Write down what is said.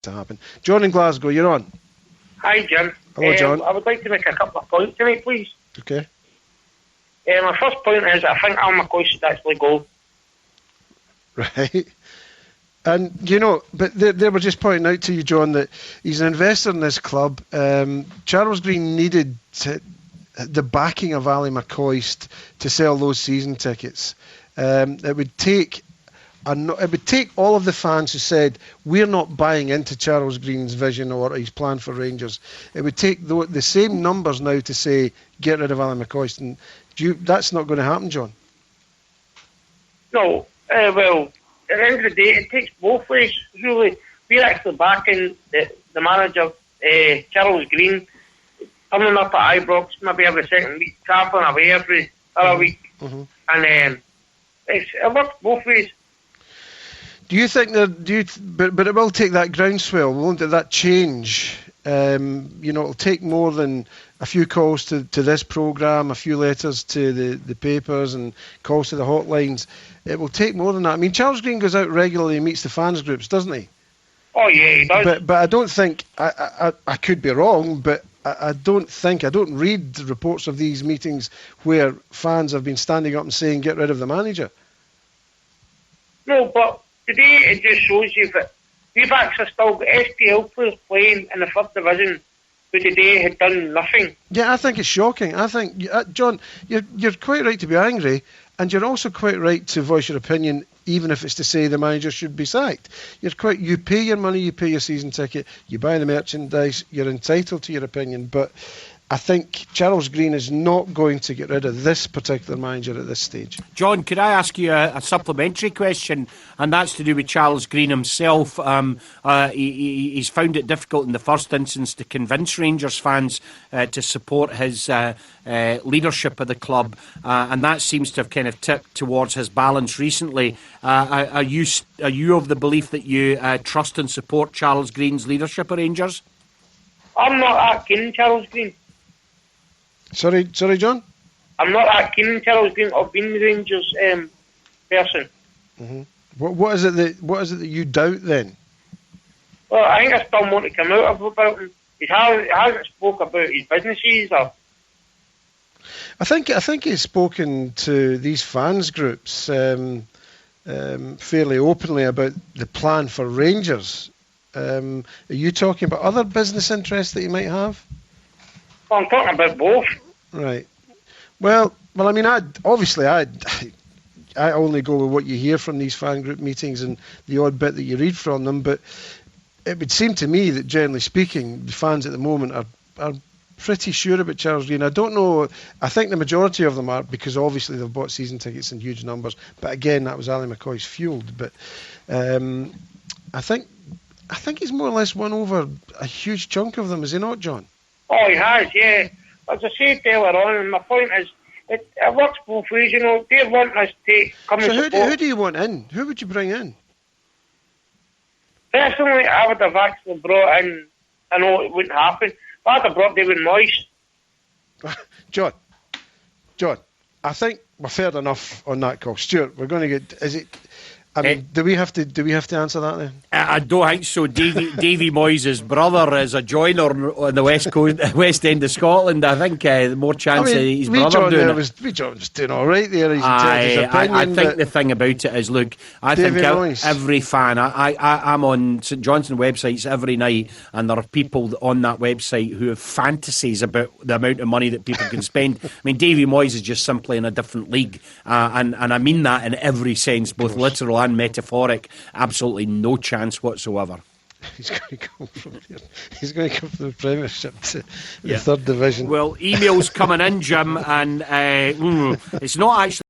to happen. John in Glasgow, you're on. Hi, Jim. Hello, John. I would like to make a couple of points tonight, please. Okay. My first point is I think Ally McCoist should actually go. Right. And, but they were just pointing out to you, John, that he's an investor in this club. Charles Green needed the backing of Ally McCoist to sell those season tickets. It would take all of the fans who said, we're not buying into Charles Green's vision or his plan for Rangers. It would take the same numbers now to say, get rid of Ally McCoist. And that's not going to happen, John. No. Well, at the end of the day, it takes both ways, really. We're actually backing the manager, Charles Green, coming up at Ibrox maybe every second week, travelling away every other week. Mm-hmm. And it works both ways. Do you think but it will take that groundswell, won't it? That change. It'll take more than a few calls to this programme, a few letters to the papers and calls to the hotlines. It will take more than that. I mean, Charles Green goes out regularly and meets the fans groups, doesn't he? Oh, yeah, he does. But I don't think, I could be wrong, but I don't read the reports of these meetings where fans have been standing up and saying, get rid of the manager. No, but today it just shows you that we've actually still got SPL players playing in the third division who today had done nothing. Yeah, I think it's shocking. I think, John, you're quite right to be angry, and you're also quite right to voice your opinion, even if it's to say the manager should be sacked. You pay your money, you pay your season ticket, you buy the merchandise, you're entitled to your opinion, but I think Charles Green is not going to get rid of this particular manager at this stage. John, could I ask you a supplementary question? And that's to do with Charles Green himself. He's found it difficult in the first instance to convince Rangers fans to support his leadership of the club. And that seems to have kind of tipped towards his balance recently. Are you of the belief that you trust and support Charles Green's leadership of Rangers? I'm not that keen on Charles Green. Sorry, John? I'm not that keen on Charles Green. I've been the Rangers person. Mm-hmm. What is it that you doubt then? Well, I think I still want to come out about him. He hasn't spoke about his businesses or. I think he's spoken to these fans groups fairly openly about the plan for Rangers. Are you talking about other business interests that you might have? Well, I'm talking about both. Right. Well. I mean, I only go with what you hear from these fan group meetings and the odd bit that you read from them. But it would seem to me that, generally speaking, the fans at the moment are pretty sure about Charles Green. I don't know. I think the majority of them are, because obviously they've bought season tickets in huge numbers. But again, that was Ally McCoist fueled. But I think he's more or less won over a huge chunk of them, is he not, John? Oh, he has, yeah. As I said earlier on, and my point is, it works both ways, They want us to come and support. So who do you want in? Who would you bring in? Personally, I would have actually brought in, I know it wouldn't happen, but I'd have brought David Moyes. John, I think we've heard enough on that call. Stuart, we're going to get, is it... I mean, do we have to answer that then? I don't think so. Davy Moyes' brother is a joiner on the west end of Scotland. I think the more chance of his brother doing it. John was doing all right there. I think the thing about it is, look, I think every fan. I'm on St Johnstone websites every night, and there are people on that website who have fantasies about the amount of money that people can spend. I mean, Davy Moyes is just simply in a different league, and I mean that in every sense, both literal and metaphoric. Absolutely no chance whatsoever. He's going to come from there. He's going to come from the Premiership to the third division. Well, emails coming in, Jim, and it's not actually